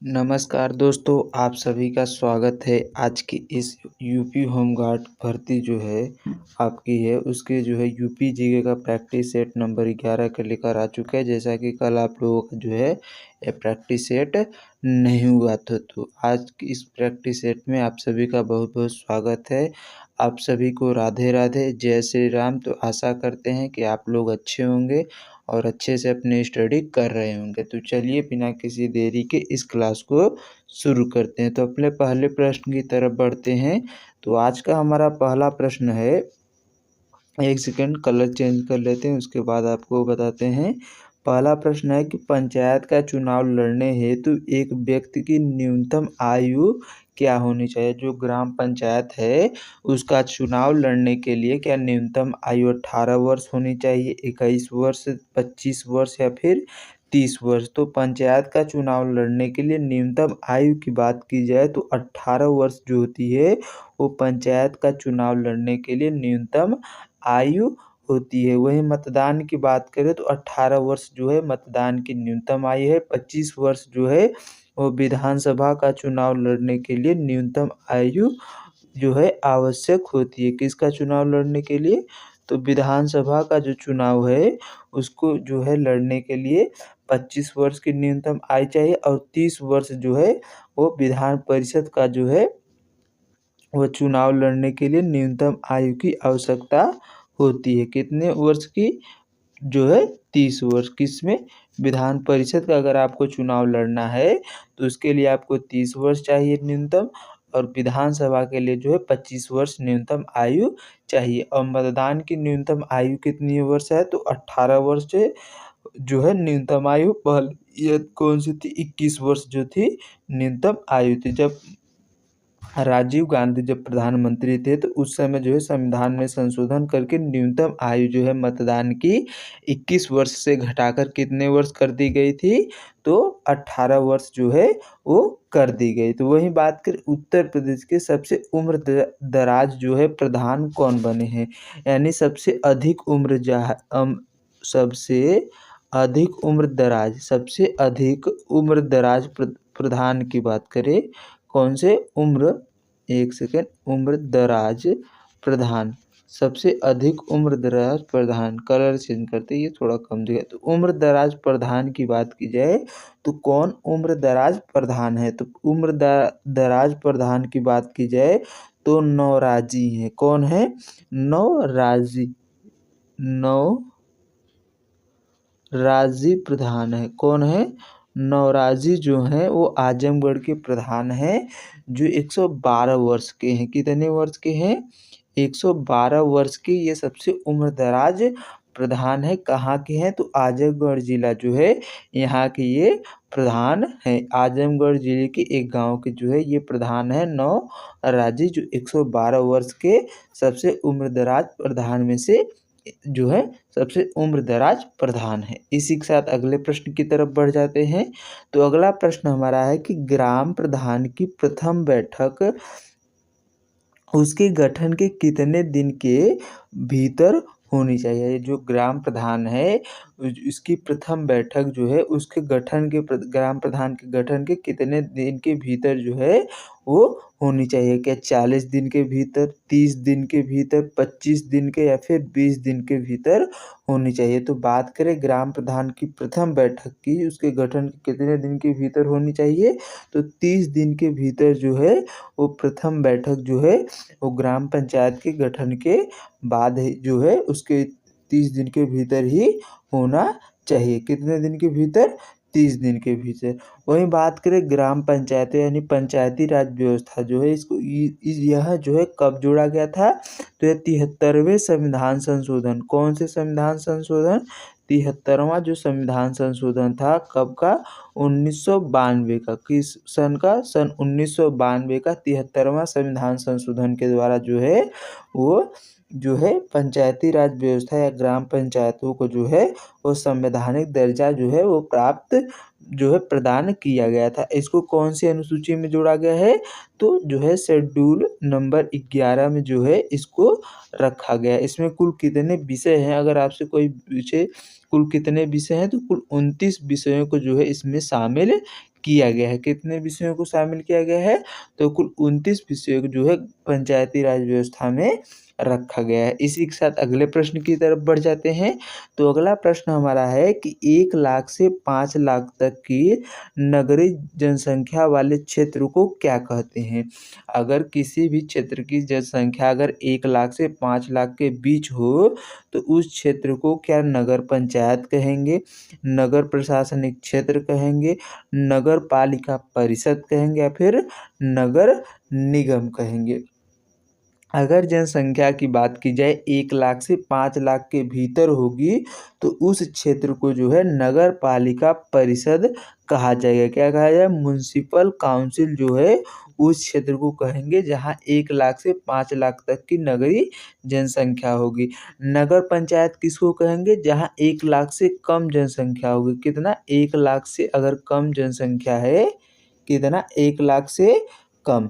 नमस्कार दोस्तों, आप सभी का स्वागत है। आज की इस यूपी होमगार्ड भर्ती जो है आपकी है, उसके जो है यूपी जीके का प्रैक्टिस सेट नंबर 11 का लेकर आ चुका है। जैसा कि कल आप लोगों का जो है ये प्रैक्टिस सेट नहीं हुआ था, तो आज की इस प्रैक्टिस सेट में आप सभी का बहुत बहुत स्वागत है। आप सभी को राधे राधे, जय श्री राम। तो आशा करते हैं कि आप लोग अच्छे होंगे और अच्छे से अपनी स्टडी कर रहे होंगे। तो चलिए बिना किसी देरी के इस क्लास को शुरू करते हैं। तो अपने पहले प्रश्न की तरफ बढ़ते हैं। तो आज का हमारा पहला प्रश्न है, एक सेकेंड कलर चेंज कर लेते हैं, उसके बाद आपको बताते हैं। पहला प्रश्न है कि पंचायत का चुनाव लड़ने हेतु एक व्यक्ति की न्यूनतम आयु क्या होनी चाहिए। जो ग्राम पंचायत है उसका चुनाव लड़ने के लिए क्या न्यूनतम आयु 18 वर्ष होनी चाहिए, 21 वर्ष, 25 वर्ष या फिर 30 वर्ष। तो पंचायत का चुनाव लड़ने के लिए न्यूनतम आयु की बात की जाए तो 18 वर्ष जो होती है वो पंचायत का चुनाव लड़ने के लिए न्यूनतम आयु होती है। वहीं मतदान की बात करें तो 18 वर्ष जो है मतदान की न्यूनतम आयु है। 25 वर्ष जो है वो विधानसभा का चुनाव लड़ने के लिए न्यूनतम आयु जो है आवश्यक होती है। किसका चुनाव लड़ने के लिए? तो विधानसभा का जो चुनाव है उसको जो है लड़ने के लिए 25 वर्ष की न्यूनतम आयु चाहिए और 30 वर्ष जो है वो विधान परिषद का जो है वो चुनाव लड़ने के लिए न्यूनतम आयु की आवश्यकता होती है। कितने वर्ष की? जो है 30 वर्ष। किसमें? विधान परिषद का अगर आपको चुनाव लड़ना है तो उसके लिए आपको 30 वर्ष चाहिए न्यूनतम, और विधानसभा के लिए जो है 25 वर्ष न्यूनतम आयु चाहिए। और मतदान की न्यूनतम आयु कितनी वर्ष है? तो 18 वर्ष जो है न्यूनतम आयु। पहले ये कौन सी थी? 21 वर्ष जो थी न्यूनतम आयु थी। जब राजीव गांधी जब प्रधानमंत्री थे तो उस समय जो है संविधान में संशोधन करके न्यूनतम आयु जो है मतदान की 21 वर्ष से घटाकर कितने वर्ष कर दी गई थी? तो 18 वर्ष जो है वो कर दी गई। तो वही बात करें उत्तर प्रदेश के सबसे उम्र दराज जो है प्रधान कौन बने हैं, यानी सबसे अधिक सबसे अधिक उम्र दराज प्रधान की बात करें, कौन से उम्र दराज प्रधान, सबसे अधिक उम्र दराज प्रधान। कलर चेंज करते ये थोड़ा कम दिखा। तो उम्र दराज प्रधान की बात की जाए तो कौन उम्र दराज प्रधान है? तो उम्र दराज प्रधान की बात की जाए तो नौराजी है। कौन है? नौराजी प्रधान है। कौन है? नौराजी जो हैं वो आजमगढ़ के प्रधान हैं, जो 112 वर्ष के हैं। कितने वर्ष के हैं? 112 वर्ष के ये सबसे उम्र दराज प्रधान है। कहाँ के हैं? तो आजमगढ़ जिला जो है यहाँ के ये प्रधान है। आजमगढ़ जिले के एक गांव के जो है ये प्रधान है नौराजी, जो 112 वर्ष के सबसे उम्र दराज प्रधान में से जो है सबसे उम्र दराज प्रधान है। इसी के साथ अगले प्रश्न की तरफ बढ़ जाते हैं। तो अगला प्रश्न हमारा है कि ग्राम प्रधान की प्रथम बैठक उसके गठन के कितने दिन के भीतर होनी चाहिए। जो ग्राम प्रधान है इसकी प्रथम बैठक जो है उसके गठन के ग्राम प्रधान के गठन के कितने दिन के भीतर जो है वो होनी चाहिए। क्या 40 दिन के भीतर, 30 दिन के भीतर, 25 दिन के या फिर 20 दिन के भीतर होनी चाहिए। तो बात करें ग्राम प्रधान की प्रथम बैठक की, उसके गठन के कितने दिन के भीतर होनी चाहिए? तो 30 दिन के भीतर जो है वो प्रथम बैठक जो है वो ग्राम पंचायत के गठन के बाद जो है उसके 30 दिन के भीतर ही होना चाहिए। कितने दिन के भीतर? 30 दिन के भीतर। वहीं बात करें ग्राम पंचायत यानी पंचायती राज व्यवस्था जो है इसको यह जो है कब जोड़ा गया था? तो यह 73वें संविधान संशोधन। कौन से संविधान संशोधन? 73वां जो संविधान संशोधन था कब का? 1992 का। किस सन का? सन 1992 का 73वां संविधान संशोधन के द्वारा जो है वो जो है पंचायती राज व्यवस्था या ग्राम पंचायतों को जो है वो संवैधानिक दर्जा जो है वो प्राप्त जो है प्रदान किया गया था। इसको कौन सी अनुसूची में जोड़ा गया है? तो जो है शेड्यूल नंबर 11 में जो है इसको रखा गया है। इसमें कुल कितने विषय हैं? अगर आपसे कोई पूछे कुल कितने विषय हैं तो कुल 29 विषयों को जो है इसमें शामिल किया गया है। कितने विषयों को शामिल किया गया है? तो कुल 29 विषयों को जो है पंचायती राज व्यवस्था में रखा गया है। इसी के साथ अगले प्रश्न की तरफ बढ़ जाते हैं। तो अगला प्रश्न हमारा है कि 1 लाख से 5 लाख तक की नगरीय जनसंख्या वाले क्षेत्र को क्या कहते हैं? अगर किसी भी क्षेत्र की जनसंख्या अगर 1 लाख से 5 लाख के बीच हो तो उस क्षेत्र को क्या नगर पंचायत कहेंगे, नगर प्रशासनिक क्षेत्र कहेंगे, नगर पालिका परिषद कहेंगे या फिर नगर निगम कहेंगे। अगर जनसंख्या की बात की जाए 1 लाख से 5 लाख के भीतर होगी तो उस क्षेत्र को जो है नगर पालिका परिषद कहा जाएगा। क्या कहा जाएगा? म्युनिसिपल काउंसिल जो है उस क्षेत्र को कहेंगे जहां 1 लाख से 5 लाख तक की नगरीय जनसंख्या होगी। नगर पंचायत किसको कहेंगे? जहां 1 लाख से कम जनसंख्या होगी। कितना? 1 लाख से अगर कम जनसंख्या है, कितना? 1 लाख से कम,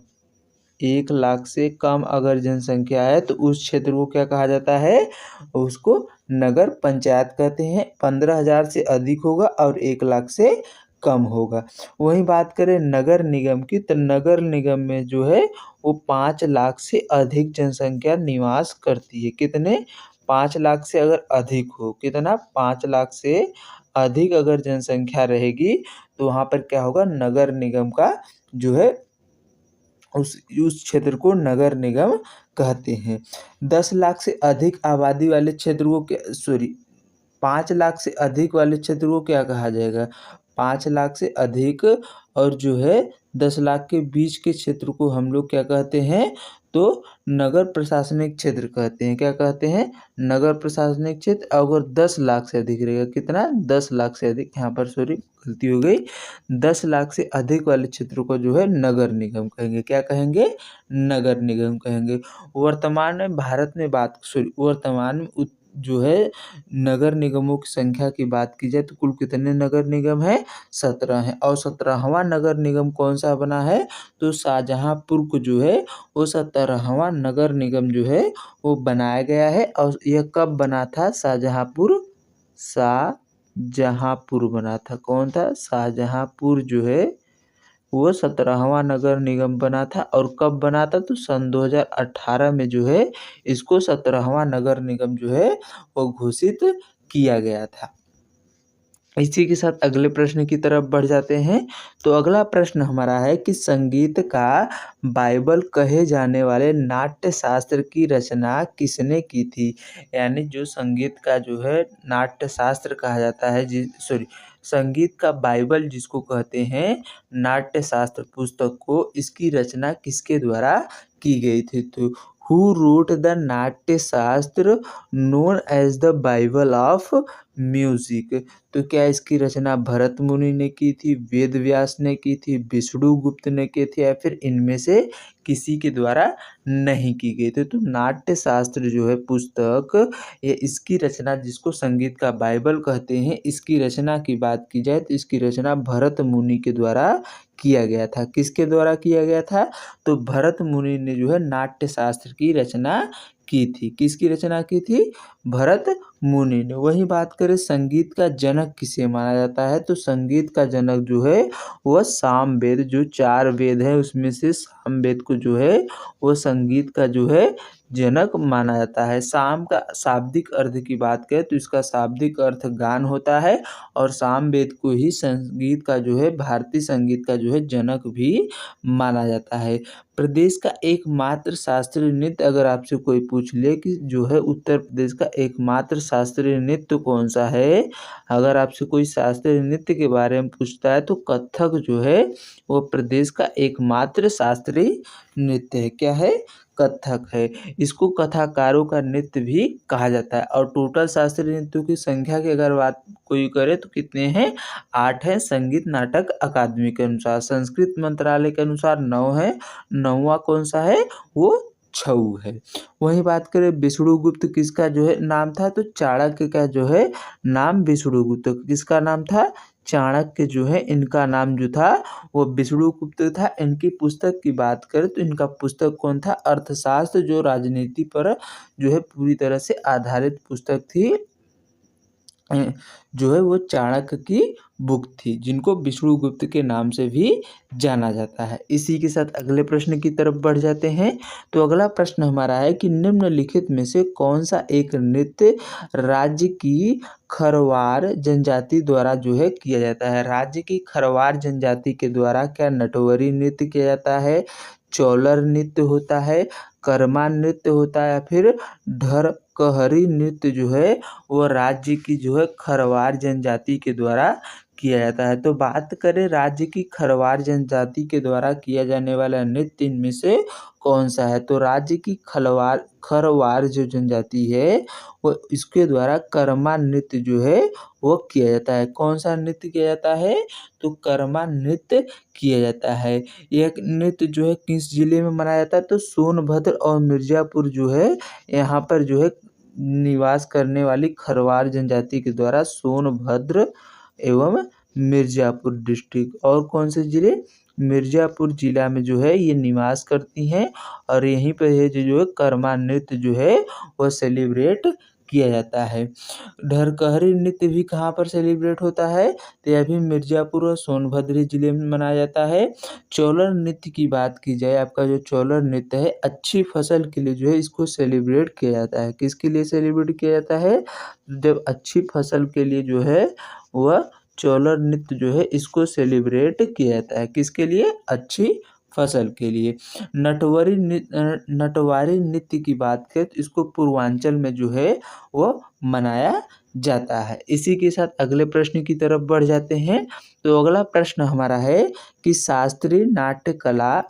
1 लाख से कम अगर जनसंख्या है तो उस क्षेत्र को क्या कहा जाता है? उसको नगर पंचायत कहते हैं। 15,000 से अधिक होगा और 1 लाख से कम होगा। वहीं बात करें नगर निगम की तो नगर निगम में जो है वो 5 लाख से अधिक जनसंख्या निवास करती है। कितने? 5 लाख से अगर अधिक हो, कितना? 5 लाख से अधिक अगर जनसंख्या रहेगी तो वहाँ पर क्या होगा? नगर निगम का जो है उस क्षेत्र को नगर निगम कहते हैं। 10 लाख से अधिक आबादी वाले क्षेत्र को 5 लाख से अधिक वाले क्षेत्र को क्या कहा जाएगा? 5 लाख से अधिक और जो है 10 लाख के बीच के क्षेत्र को हम लोग क्या कहते हैं? तो नगर प्रशासनिक क्षेत्र कहते हैं। क्या कहते हैं? नगर प्रशासनिक क्षेत्र। अगर 10 लाख से अधिक रहेगा, कितना? 10 लाख से अधिक, यहाँ पर गलती हो गई, 10 लाख से अधिक वाले क्षेत्र को जो है नगर निगम कहेंगे। क्या कहेंगे? नगर निगम कहेंगे। वर्तमान में भारत में वर्तमान में जो है नगर निगमों की संख्या की बात की जाए तो कुल कितने नगर निगम है? 17 हैं। और 17वां नगर निगम कौन सा बना है? तो शाहजहांपुर को जो है वो 17वां नगर निगम जो है वो बनाया गया है। और यह कब बना था? शाहजहांपुर बना था। कौन था? शाहजहांपुर जो है वो 17वां नगर निगम बना था। और कब बना था? तो सन 2018 में जो है इसको 17वां नगर निगम जो है वो घोषित किया गया था। इसी के साथ अगले प्रश्न की तरफ बढ़ जाते हैं। तो अगला प्रश्न हमारा है कि संगीत का बाइबल कहे जाने वाले नाट्य शास्त्र की रचना किसने की थी? यानी जो संगीत का जो है नाट्य शास्त्र कहा जाता है, संगीत का बाइबल जिसको कहते हैं, नाट्य शास्त्र पुस्तक को, इसकी रचना किसके द्वारा की गई थी? तो who wrote the Natya Shastra known as the Bible of music? तो क्या इसकी रचना भरत मुनि ने की थी, वेद व्यास ने की थी, विष्णुगुप्त ने की थी या फिर इनमें से किसी के द्वारा नहीं की गई थी? तो नाट्य शास्त्र जो है पुस्तक, ये इसकी रचना जिसको संगीत का बाइबल कहते हैं, इसकी रचना की बात की जाए तो इसकी रचना भरत मुनि के द्वारा किया गया था। किसके द्वारा किया गया था? तो भरत मुनि ने जो है नाट्य शास्त्र की रचना की थी। किसकी रचना की थी? भरत मुनि ने। वही बात करें संगीत का जनक किसे माना जाता है? तो संगीत का जनक जो है वह सामवेद, जो 4 वेद है उसमें से सामवेद को जो है वो संगीत का जो है जनक माना जाता है। साम का शाब्दिक अर्थ की बात करें तो इसका शाब्दिक अर्थ गान होता है और सामवेद को ही संगीत का जो है, भारतीय संगीत का जो है जनक भी माना जाता है। प्रदेश का एकमात्र शास्त्रीय नृत्य अगर आपसे कोई पूछ ले कि जो है उत्तर प्रदेश का एकमात्र शास्त्रीय नृत्य कौन सा है, अगर आपसे कोई शास्त्रीय नृत्य के बारे में पूछता है तो कथक जो है वो प्रदेश का एकमात्र शास्त्रीय नृत्य है। क्या है? कथक है। इसको कथाकारों का नृत्य भी कहा जाता है। और टोटल शास्त्रीय नृत्यों की संख्या की अगर बात कोई करे तो कितने हैं? 8 हैं संगीत नाटक अकादमी के अनुसार। संस्कृत मंत्रालय के अनुसार 9 है। 9वां कौन सा है? वो छऊ है। वही बात करें विष्णुगुप्त किसका जो है नाम था? तो चाणक्य का जो है नाम विष्णुगुप्त। किसका नाम था? चाणक्य जो है इनका नाम जो था वो विष्णुगुप्त था। इनकी पुस्तक की बात करें तो इनका पुस्तक कौन था? अर्थशास्त्र, जो राजनीति पर जो है पूरी तरह से आधारित पुस्तक थी। जो है वो चाणक्य की बुक थी, जिनको विष्णुगुप्त के नाम से भी जाना जाता है। इसी के साथ अगले प्रश्न की तरफ बढ़ जाते हैं। तो अगला प्रश्न हमारा है कि निम्नलिखित में से कौन सा एक नृत्य राज्य की खरवार जनजाति द्वारा जो है किया जाता है। राज्य की खरवार जनजाति के द्वारा क्या नटवरी नृत्य किया जाता है, चौलर नृत्य होता है, कर्मा नृत्य होता है, या फिर ढरकहरी नृत्य जो है वो राज्य की जो है खरवार जनजाति के द्वारा किया जाता है। तो बात करें राज्य की खरवार जनजाति के द्वारा किया जाने वाला नृत्य इनमें से कौन सा है। तो राज्य की खरवार जो जनजाति है वो इसके द्वारा कर्मा नृत्य जो है वो किया जाता है। कौन सा नृत्य किया जाता है, तो कर्मा नृत्य किया जाता है। यह नृत्य जो है किस जिले में मनाया जाता है, तो सोनभद्र और मिर्जापुर जो है यहाँ पर जो है निवास करने वाली खरवार जनजाति के द्वारा सोनभद्र एवं मिर्जापुर डिस्ट्रिक्ट और कौन से जिले, मिर्जापुर जिला में जो है ये निवास करती हैं और यहीं पर है जो है कर्मा नृत्य जो है वह सेलिब्रेट किया जाता है। ढरकहरी नृत्य भी कहाँ पर सेलिब्रेट होता है, तो यह भी मिर्जापुर और सोनभद्र जिले में मनाया जाता है। चौलर नृत्य की बात की जाए, आपका जो चौलर नृत्य है अच्छी फसल के लिए जो है इसको सेलिब्रेट किया जाता है। किसके लिए सेलिब्रेट किया जाता है, जब अच्छी फसल के लिए जो है वह चौलर नृत्य जो है इसको सेलिब्रेट किया जाता है। किसके लिए, अच्छी फसल के लिए। नटवारी नृत्य की बात करें तो इसको पूर्वांचल में जो है वो मनाया जाता है। इसी के साथ अगले प्रश्न की तरफ बढ़ जाते हैं। तो अगला प्रश्न हमारा है कि शास्त्रीय नाट्य कला,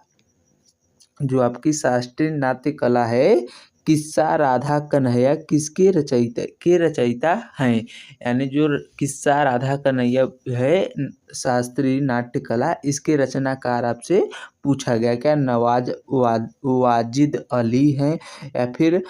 जो आपकी शास्त्रीय नाट्य कला है, किस्सा राधा कन्हैया किसके रचयिता हैं। यानी जो किस्सा राधा कन्हैया है शास्त्रीय नाट्य कला, इसके रचनाकार आपसे पूछा गया। क्या वाजिद अली हैं, या फिर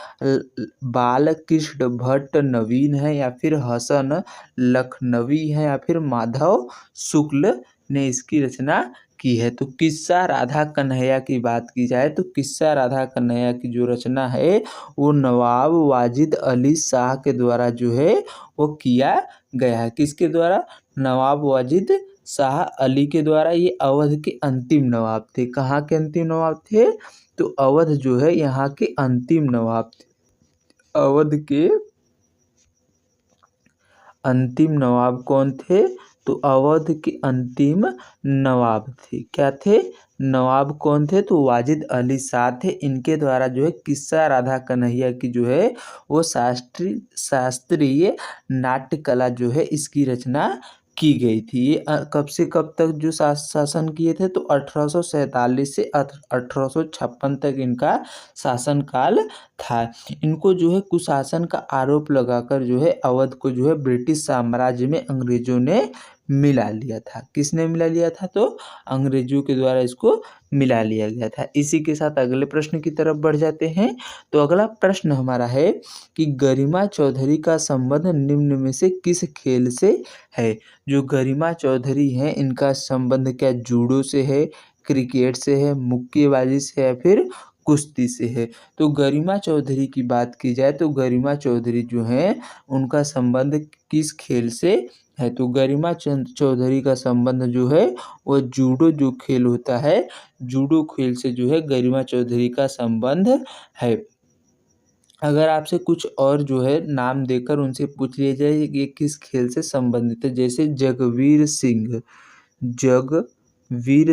बाल कृष्ण भट्ट नवीन है, या फिर हसन लखनवी है, या फिर माधव शुक्ल ने इसकी रचना की है। तो किस्सा राधा कन्हैया की बात की जाए तो किस्सा राधा कन्हैया की जो रचना है वो नवाब वाजिद अली शाह के द्वारा जो है वो किया गया है। किसके द्वारा, नवाब वाजिद शाह अली के द्वारा। ये अवध के अंतिम नवाब थे। कहाँ के अंतिम नवाब थे, तो अवध जो है यहाँ के अंतिम नवाब थे। अवध के अंतिम नवाब कौन थे, तो अवध के अंतिम नवाब थे। क्या थे, नवाब कौन थे, तो वाजिद अली शाह थे। इनके द्वारा जो है किस्सा राधा कन्हैया की जो है वो शास्त्रीय नाट्य कला जो है इसकी रचना की गई थी। ये कब से कब तक जो शासन किए थे, तो 1847 से 1856 तक इनका शासनकाल था। इनको जो है कुशासन का आरोप लगाकर जो है अवध को जो है ब्रिटिश साम्राज्य में अंग्रेजों ने मिला लिया था। किसने मिला लिया था, तो अंग्रेजों के द्वारा इसको मिला लिया गया था। इसी के साथ अगले प्रश्न की तरफ बढ़ जाते हैं। तो अगला प्रश्न हमारा है कि गरिमा चौधरी का संबंध निम्न में से किस खेल से है। जो गरिमा चौधरी हैं इनका संबंध क्या जूडो से है, क्रिकेट से है, मुक्केबाजी से, या फिर कुश्ती से है। तो गरिमा चौधरी की बात की जाए तो गरिमा चौधरी जो हैं उनका संबंध किस खेल से है, तो गरिमा चौधरी का संबंध जो है वो जूडो जो खेल होता है, जूडो खेल से जो है गरिमा चौधरी का संबंध है। अगर आपसे कुछ और जो है नाम देकर उनसे पूछ लिया जाए ये किस खेल से संबंधित है, जैसे जगवीर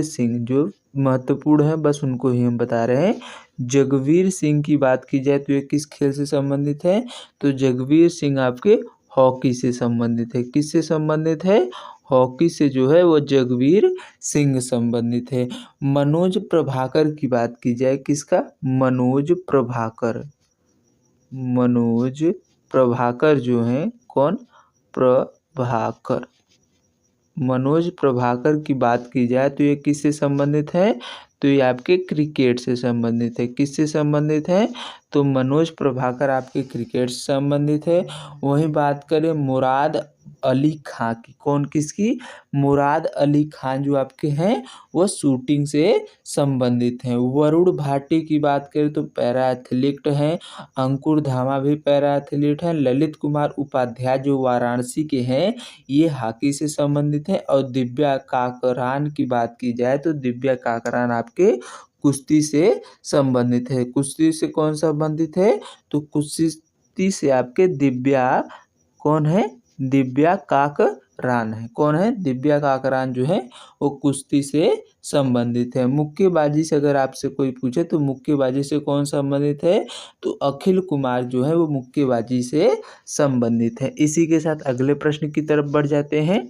सिंह जो महत्वपूर्ण है बस उनको ही हम बता रहे हैं। जगवीर सिंह की बात की जाए तो ये किस खेल से संबंधित है, तो जगवीर सिंह आपके हॉकी से संबंधित है। किससे संबंधित है, हॉकी से जो है वो जगवीर सिंह संबंधित है। मनोज प्रभाकर की बात की जाए, किसका, मनोज प्रभाकर जो हैं, कौन, मनोज प्रभाकर की बात की जाए तो ये किससे संबंधित है, तो ये आपके क्रिकेट से संबंधित है। किससे संबंधित है? तो मनोज प्रभाकर आपके क्रिकेट से संबंधित है। वहीं बात करें मुराद अली खां की, कौन किसकी? मुराद अली खान जो आपके हैं वो शूटिंग से संबंधित हैं। वरुण भाटी की बात करें तो पैरा एथलीट हैं। अंकुर धामा भी पैरा एथलीट हैं। ललित कुमार उपाध्याय जो वाराणसी के हैं ये हॉकी से संबंधित हैं। और दिव्या काकरान की बात की जाए तो दिव्या काकरान आपके कुश्ती से संबंधित है। कुश्ती से कौन संबंधित है? तो कुश्ती से आपके दिव्या कौन है? दिव्या काकरान है। कौन है? दिव्या काकरान जो है वो कुश्ती से संबंधित है। मुक्केबाजी से अगर आपसे कोई पूछे तो मुक्केबाजी से कौन संबंधित है? तो अखिल कुमार जो है वो मुक्केबाजी से संबंधित है। इसी के साथ अगले प्रश्न की तरफ बढ़ जाते हैं।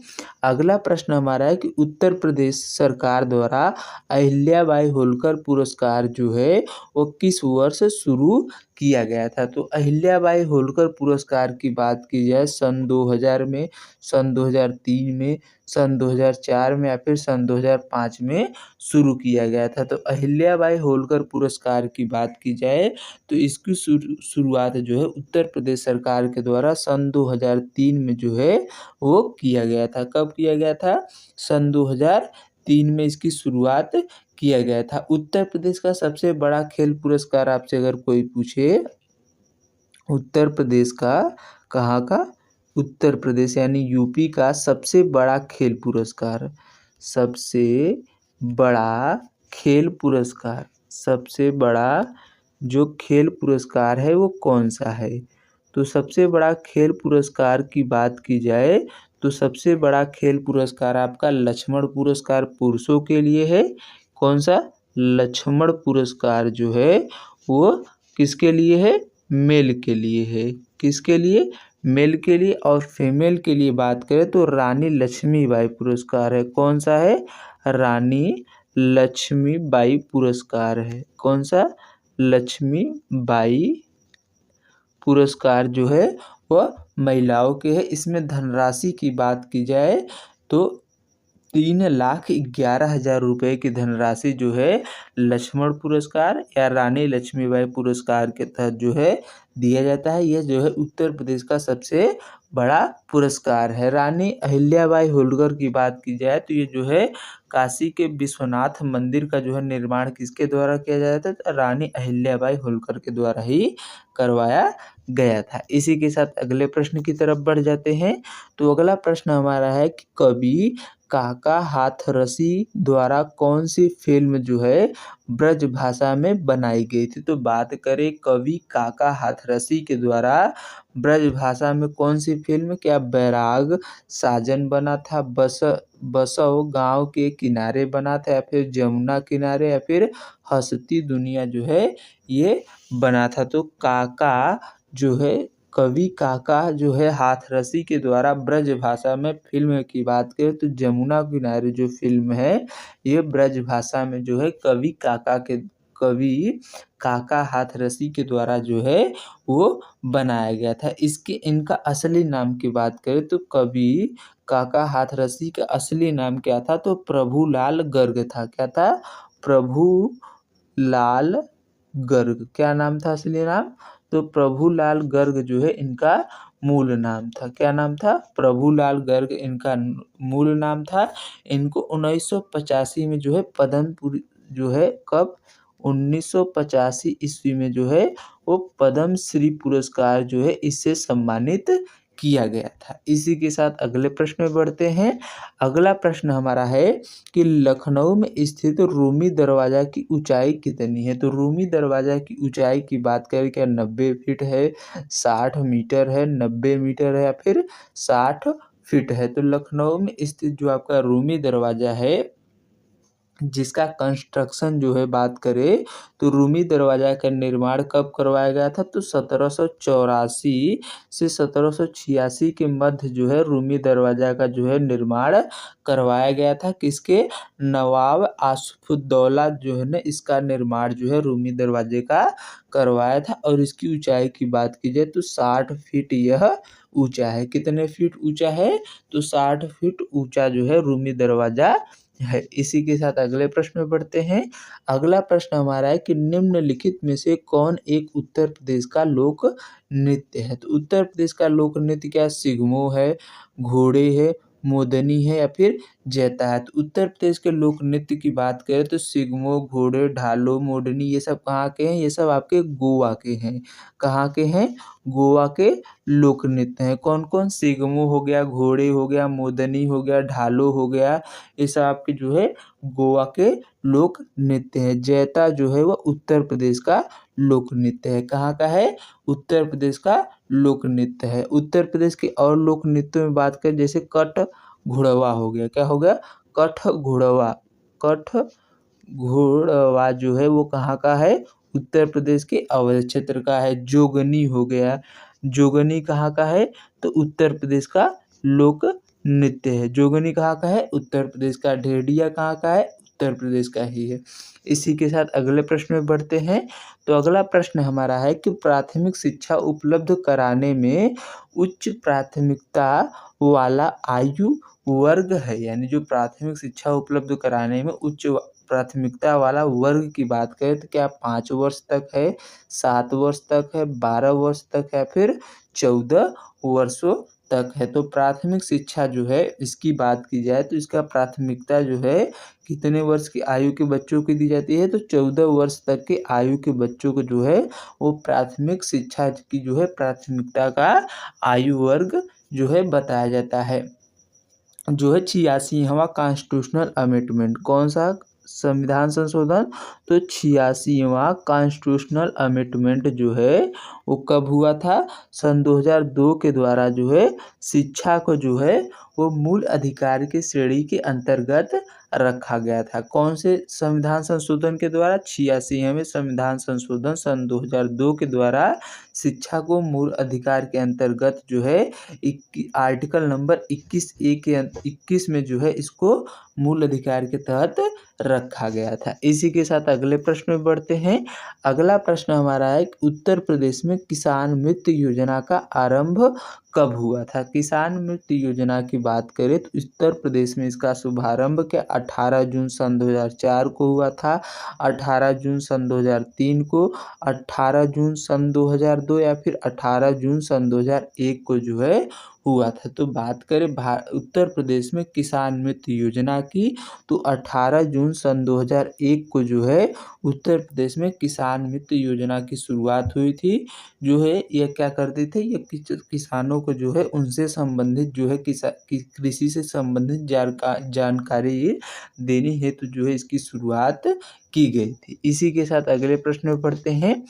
अगला प्रश्न हमारा है कि उत्तर प्रदेश सरकार द्वारा अहिल्याबाई होलकर पुरस्कार जो है वो किस वर्ष शुरू किया गया था? तो अहिल्याबाई होलकर पुरस्कार की बात की जाए सन 2000 में, सन 2003 में, सन 2004 में या फिर सन 2005 में शुरू किया गया था। तो अहिल्याबाई होलकर पुरस्कार की बात की जाए तो इसकी शुरुआत जो है उत्तर प्रदेश सरकार के द्वारा सन 2003 में जो है वो किया गया था। कब किया गया था? सन 2003 में इसकी शुरुआत किया गया था। उत्तर प्रदेश का सबसे बड़ा खेल पुरस्कार आपसे अगर कोई पूछे, उत्तर प्रदेश का, कहाँ का? उत्तर प्रदेश यानी यूपी का सबसे बड़ा खेल पुरस्कार, सबसे बड़ा खेल पुरस्कार, सबसे बड़ा जो खेल पुरस्कार है वो कौन सा है? तो सबसे बड़ा खेल पुरस्कार की बात की जाए तो सबसे बड़ा खेल पुरस्कार आपका लक्ष्मण पुरस्कार पुरुषों के लिए है। कौन सा? लक्ष्मण पुरस्कार जो है वो किसके लिए है? मेल के लिए है। किसके लिए? मेल के लिए। और फीमेल के लिए बात करें तो रानी लक्ष्मीबाई पुरस्कार है। कौन सा है? रानी लक्ष्मीबाई पुरस्कार है। कौन सा? लक्ष्मीबाई पुरस्कार जो है वह महिलाओं के है। इसमें धनराशि की बात की जाए तो 3,11,000 रुपये की धनराशि जो है लक्ष्मण पुरस्कार या रानी लक्ष्मीबाई पुरस्कार के तहत जो है दिया जाता है। यह जो है उत्तर प्रदेश का सबसे बड़ा पुरस्कार है। रानी अहिल्याबाई होलकर की बात की जाए तो ये जो है काशी के विश्वनाथ मंदिर का जो है निर्माण किसके द्वारा किया जाता था? रानी अहिल्याबाई होलकर के द्वारा ही करवाया गया था। इसी के साथ अगले प्रश्न की तरफ बढ़ जाते हैं। तो अगला प्रश्न हमारा है कि कवि काका हाथरसी द्वारा कौन सी फिल्म जो है ब्रज भाषा में बनाई गई थी? तो बात करें कवि काका हाथरसी के द्वारा ब्रज भाषा में कौन सी फिल्म? क्या बैराग साजन बना था, बसव गांव के किनारे बना था, या फिर जमुना किनारे, या फिर हंसती दुनिया जो है ये बना था? तो काका जो है, कवि काका जो है हाथरसी के द्वारा ब्रज भाषा में फिल्म की बात करें तो जमुना किनारे जो फिल्म है ये ब्रज भाषा में जो है कवि काका हाथरसी के द्वारा जो है वो बनाया गया था। इनका असली नाम की बात करें तो कवि काका हाथरसी का असली नाम क्या था? तो प्रभुलाल गर्ग था। क्या था? प्रभुलाल गर्ग। क्या नाम था असली नाम? तो प्रभुलाल गर्ग जो है इनका मूल नाम था। क्या नाम था? प्रभुलाल गर्ग इनका मूल नाम था। इनको 1985 में जो है पद्म जो है, कब? 1985 ईस्वी में जो है वो पद्म श्री पुरस्कार जो है इससे सम्मानित किया गया था। इसी के साथ अगले प्रश्न में बढ़ते हैं। अगला प्रश्न हमारा है कि लखनऊ में स्थित रूमी दरवाजा की ऊंचाई कितनी है? तो रूमी दरवाजा की ऊंचाई की बात करें क्या 90 फीट है, 60 मीटर है, 90 मीटर है, या फिर 60 फीट है? तो लखनऊ में स्थित जो आपका रूमी दरवाजा है जिसका कंस्ट्रक्शन जो है बात करें तो रूमी दरवाजा का निर्माण कब करवाया गया था? तो 1784 से 1786 के मध्य जो है रूमी दरवाजा का जो है निर्माण करवाया गया था। किसके? नवाब आसिफउद्दौला जो है ना इसका निर्माण जो है रूमी दरवाजे का करवाया था। और इसकी ऊंचाई की बात की जाए तो 60 फीट यह ऊंचा है। कितने फीट ऊंचा है? तो 60 फीट ऊंचा जो है रूमी दरवाजा है। इसी के साथ अगले प्रश्न में बढ़ते हैं। अगला प्रश्न हमारा है कि निम्नलिखित में से कौन एक उत्तर प्रदेश का लोक नृत्य है? तो उत्तर प्रदेश का लोक नृत्य क्या सिगमो है, घोड़े है, मोदनी है या फिर जैता है? तो उत्तर प्रदेश के लोक नृत्य की बात करें तो सिगमो, घोड़े, ढालो, मोडनी ये सब कहाँ के हैं? ये सब आपके गोवा के हैं। कहाँ के हैं? गोवा के लोक नृत्य हैं। कौन-कौन? सिगमो हो गया, घोड़े हो गया, मोदनी हो गया, ढालो हो गया, ये सब आपके जो है गोवा के लोक नृत्य है। जैता जो है वह उत्तर प्रदेश का लोक नृत्य है। कहाँ का है? उत्तर प्रदेश का लोक नृत्य है। उत्तर प्रदेश के और लोक नृत्यों में बात करें जैसे कठ घुड़वा हो गया। क्या हो गया? कठ घुड़वा। कठ घुड़वा जो है वो कहाँ का है? उत्तर प्रदेश के अवध क्षेत्र का है। जोगनी हो गया। जोगनी कहाँ का है? तो उत्तर प्रदेश का लोक नृत्य है। जोगनी कहाँ का है? उत्तर प्रदेश का। ढेडिया कहाँ का है? उत्तर प्रदेश का ही है। इसी के साथ अगले प्रश्न में बढ़ते हैं। तो अगला प्रश्न हमारा है कि प्राथमिक शिक्षा उपलब्ध कराने में उच्च प्राथमिकता वाला आयु वर्ग है, यानी जो प्राथमिक शिक्षा उपलब्ध कराने में उच्च प्राथमिकता वाला वर्ग की बात करें तो क्या 5 वर्ष तक है, 7 वर्ष तक है, 12 वर्ष तक है, फिर 14 वर्षों तक है? तो प्राथमिक शिक्षा जो है इसकी बात की जाए तो इसका प्राथमिकता जो है कितने वर्ष की आयु के बच्चों को दी जाती है? तो 14 वर्ष तक की आयु के बच्चों को जो है वो प्राथमिक शिक्षा की जो है प्राथमिकता का आयु वर्ग जो है बताया जाता है। जो है 86वां कॉन्स्टिट्यूशनल अमेंडमेंट। कौन सा संविधान संशोधन? तो 86वां कॉन्स्टिट्यूशनल अमेंडमेंट जो है वो कब हुआ था? सन 2002 के द्वारा जो है शिक्षा को जो है वो मूल अधिकार की श्रेणी के अंतर्गत रखा गया था। कौन से संविधान संशोधन के द्वारा? 86वें संविधान संशोधन सन 2002 के द्वारा शिक्षा को मूल अधिकार के अंतर्गत जो है आर्टिकल नंबर 21A के 21 में जो है इसको मूल अधिकार के तहत रखा गया था। इसी के साथ अगले प्रश्न में बढ़ते हैं। अगला प्रश्न हमारा है कि उत्तर प्रदेश में किसान मित्र योजना का आरंभ कब हुआ था? किसान मित्र योजना की बात करें तो उत्तर प्रदेश में इसका शुभारंभ क्या 18 जून सन 2004 को हुआ था, 18 जून सन 2003 को, 18 जून सन 2002 या फिर 18 जून सन 2001 को जो है हुआ था। तो बात करें उत्तर प्रदेश में किसान मित्र योजना की तो 18 जून सन 2001 को जो है उत्तर प्रदेश में किसान मित्र योजना की शुरुआत हुई थी। जो है यह क्या करते थे? ये किसानों को जो है उनसे संबंधित जो है कृषि से संबंधित जानकारी देने हेतु जो है इसकी शुरुआत की गई थी। इसी के साथ अगले प्रश्न में पढ़ते हैं।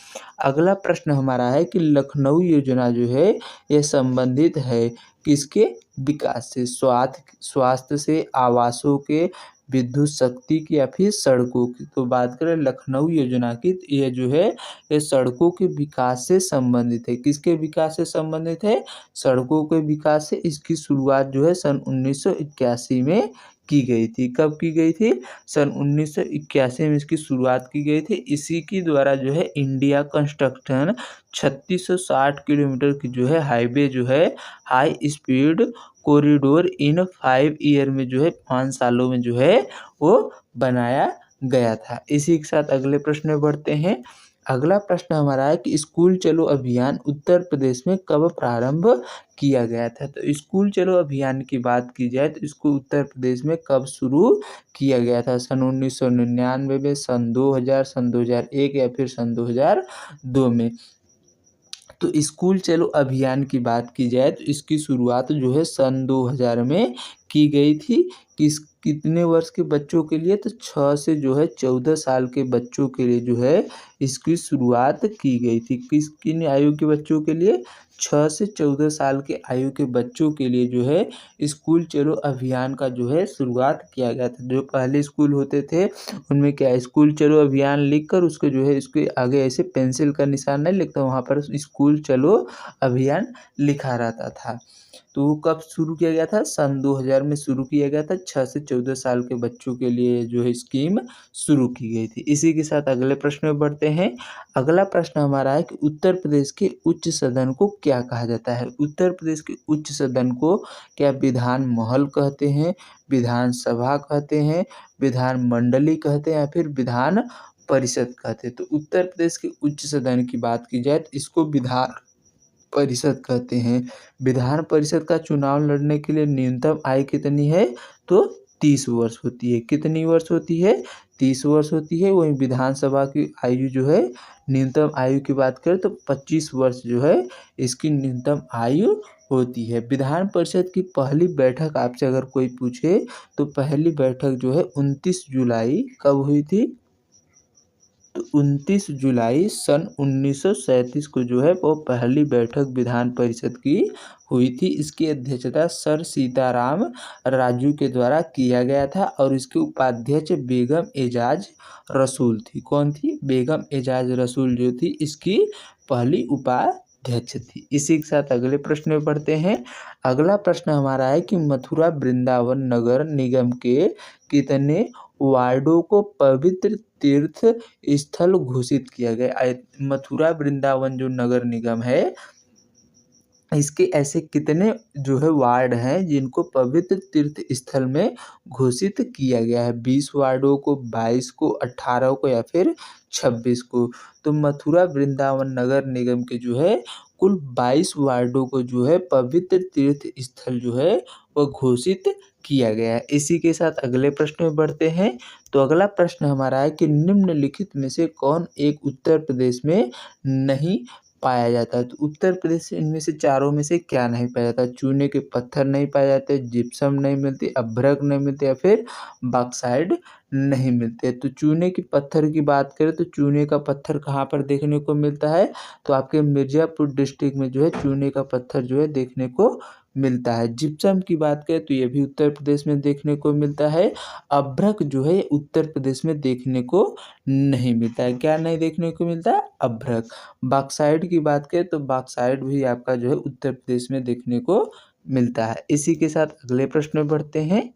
अगला प्रश्न हमारा है कि लखनऊ योजना जो है यह संबंधित है किसके विकास से? स्वास्थ्य से, आवासों के, विद्युत शक्ति की या फिर सड़कों की? तो बात करें लखनऊ योजना की तो यह जो है ये सड़कों के विकास से संबंधित है। किसके विकास से संबंधित है? सड़कों के विकास से। इसकी शुरुआत जो है सन 1981 में की गई थी। कब की गई थी? सन 1981 में इसकी शुरुआत की गई थी। इसी के द्वारा जो है इंडिया कंस्ट्रक्शन 3660 किलोमीटर की जो है हाईवे जो है हाई स्पीड कॉरिडोर इन 5 ईयर में जो है 5 सालों में जो है वो बनाया गया था। इसी के साथ अगले प्रश्न में बढ़ते हैं। अगला प्रश्न हमारा है कि स्कूल चलो अभियान उत्तर प्रदेश में कब प्रारंभ किया गया था? तो स्कूल चलो अभियान की बात की जाए तो इसको उत्तर प्रदेश में कब शुरू किया गया था? सन 1999 में, सन 2000, सन 2001 या फिर सन 2002 में? तो स्कूल चलो अभियान की बात की जाए तो इसकी शुरुआत जो है सन 2000 में की गई थी। कितने वर्ष के बच्चों के लिए? तो 6 से जो है 14 साल के बच्चों के लिए जो है इसकी शुरुआत की गई थी। किन आयु के बच्चों के लिए? 6 से 14 साल के आयु के बच्चों के लिए जो है स्कूल चलो अभियान का जो है शुरुआत किया गया था। जो पहले स्कूल होते थे उनमें क्या स्कूल चलो अभियान लिखकर उसको जो है इसके आगे ऐसे पेंसिल का निशान नहीं लिखता, वहाँ पर स्कूल चलो अभियान लिखा रहता था। तो वो कब शुरू किया गया था? सन 2000 में शुरू किया गया था। 6 से 14 साल के बच्चों के लिए जो है स्कीम शुरू की गई थी। इसी के साथ अगले प्रश्न में बढ़ते हैं। अगला प्रश्न हमारा है कि उत्तर प्रदेश के उच्च सदन को क्या कहा जाता है? उत्तर प्रदेश के उच्च सदन को क्या विधान महल कहते हैं, विधानसभा कहते हैं, विधान मंडली कहते हैं या फिर विधान परिषद कहते हैं? तो उत्तर प्रदेश के उच्च सदन की बात की जाए तो इसको विधान परिषद कहते हैं। विधान परिषद का चुनाव लड़ने के लिए न्यूनतम आयु कितनी है? तो 30 वर्ष होती है। कितनी वर्ष होती है? 30 वर्ष होती है। वहीं विधानसभा की आयु जो है, न्यूनतम आयु की बात करें तो 25 वर्ष जो है इसकी न्यूनतम आयु होती है। विधान परिषद की पहली बैठक आपसे अगर कोई पूछे तो पहली बैठक जो है 29 जुलाई कब हुई थी? तो 29 जुलाई सन 1937 को जो है वो पहली बैठक विधान परिषद की हुई थी। इसकी अध्यक्षता सर सीताराम राजू के द्वारा किया गया था और इसके उपाध्यक्ष बेगम एजाज रसूल थी। कौन थी? बेगम एजाज रसूल जो थी इसकी पहली उपाध्यक्ष थी। इसी के साथ अगले प्रश्न में बढ़ते हैं। अगला प्रश्न हमारा है कि मथुरा वृंदावन नगर निगम के कितने वार्डों को पवित्र तीर्थ स्थल घोषित किया गया? मथुरा वृंदावन जो नगर निगम है इसके ऐसे कितने जो है वार्ड हैं जिनको पवित्र तीर्थ स्थल में घोषित किया गया है? 20 वार्डों को, 22 को, 18 को या फिर 26 को? तो मथुरा वृंदावन नगर निगम के जो है कुल 22 वार्डों को जो है पवित्र तीर्थ स्थल जो है वह घोषित किया गया है। इसी के साथ अगले प्रश्न में बढ़ते हैं। तो अगला प्रश्न हमारा है कि निम्नलिखित में से कौन एक उत्तर प्रदेश में नहीं पाया जाता है? तो उत्तर प्रदेश से इनमें से चारों में से क्या नहीं पाया जाता? चूने के पत्थर नहीं पाए जाते, जिप्सम नहीं मिलती, अभ्रक नहीं मिलते या फिर बॉक्साइट नहीं मिलते। तो चूने के पत्थर की बात करें तो चूने का पत्थर कहाँ पर देखने को मिलता है? तो आपके मिर्जापुर डिस्ट्रिक्ट में जो है चूने का पत्थर जो है देखने को मिलता है। जिप्सम की बात करें तो ये भी उत्तर प्रदेश में देखने को मिलता है। अभ्रक जो है उत्तर प्रदेश में देखने को नहीं मिलता है। क्या नहीं देखने को मिलता है? अभ्रक। बॉक्साइट की बात करें तो बॉक्साइट भी आपका जो है उत्तर प्रदेश में देखने को मिलता है। इसी के साथ अगले प्रश्न में बढ़ते हैं।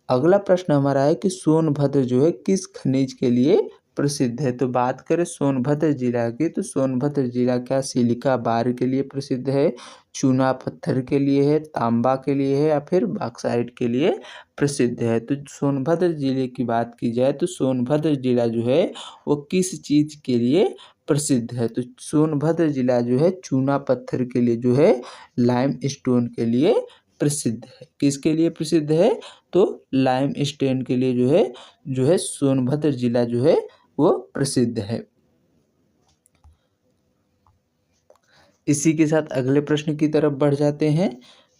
अगला प्रश्न हमारा है कि सोनभद्र जो है किस खनिज के लिए प्रसिद्ध है? तो बात करें सोनभद्र जिला की तो सोनभद्र जिला क्या सिलिका बार के लिए प्रसिद्ध है, चूना पत्थर के लिए है, तांबा के लिए है या फिर बॉक्साइट के लिए प्रसिद्ध है? तो सोनभद्र जिले की बात की जाए तो सोनभद्र जिला जो है वो किस चीज़ के लिए प्रसिद्ध है? तो सोनभद्र जिला जो है चूना पत्थर के लिए जो है लाइम स्टोन के लिए प्रसिद्ध है। किसके लिए प्रसिद्ध है? तो लाइम स्टोन के लिए जो है सोनभद्र जिला जो है वो प्रसिद्ध है। इसी के साथ अगले प्रश्न की तरफ बढ़ जाते हैं।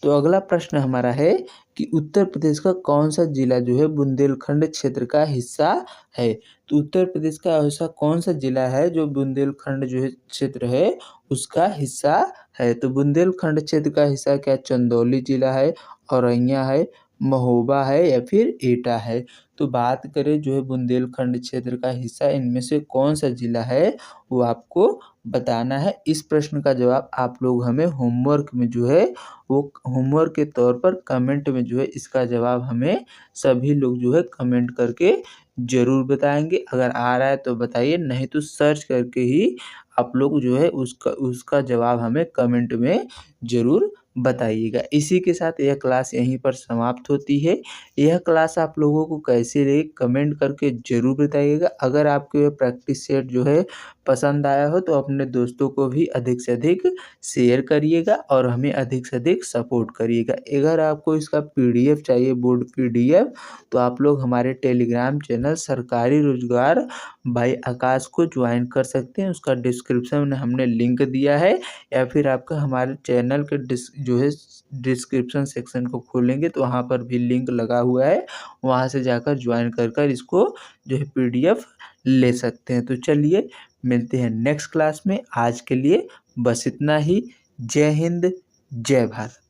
तो अगला प्रश्न हमारा है कि उत्तर प्रदेश का कौन सा जिला जो है बुंदेलखंड क्षेत्र का हिस्सा है? तो उत्तर प्रदेश का ऐसा कौन सा जिला है जो बुंदेलखंड जो है क्षेत्र है उसका हिस्सा है? तो बुंदेलखंड क्षेत्र का हिस्सा क्या चंदौली जिला है, औरैया है, महोबा है या फिर एटा है? तो बात करें जो है बुंदेलखंड क्षेत्र का हिस्सा इनमें से कौन सा जिला है वो आपको बताना है। इस प्रश्न का जवाब आप लोग हमें होमवर्क में जो है वो होमवर्क के तौर पर कमेंट में जो है इसका जवाब हमें सभी लोग जो है कमेंट करके ज़रूर बताएंगे। अगर आ रहा है तो बताइए, नहीं तो सर्च करके ही आप लोग जो है उसका जवाब हमें कमेंट में ज़रूर बताइएगा। इसी के साथ यह क्लास यहीं पर समाप्त होती है। यह क्लास आप लोगों को कैसे लगी कमेंट करके ज़रूर बताइएगा। अगर आपको यह प्रैक्टिस सेट जो है पसंद आया हो तो अपने दोस्तों को भी अधिक से अधिक शेयर करिएगा और हमें अधिक से अधिक सपोर्ट करिएगा। अगर आपको इसका PDF चाहिए, बोर्ड PDF, तो आप लोग हमारे टेलीग्राम चैनल सरकारी रोजगार बाय आकाश को ज्वाइन कर सकते हैं। उसका डिस्क्रिप्शन में हमने लिंक दिया है या फिर आपका हमारे चैनल के डिस्क्रिप्शन सेक्शन को खोलेंगे तो वहाँ पर भी लिंक लगा हुआ है, वहाँ से जाकर ज्वाइन कर इसको जो है PDF ले सकते हैं। तो चलिए मिलते हैं नेक्स्ट क्लास में। आज के लिए बस इतना ही। जय हिंद, जय भारत।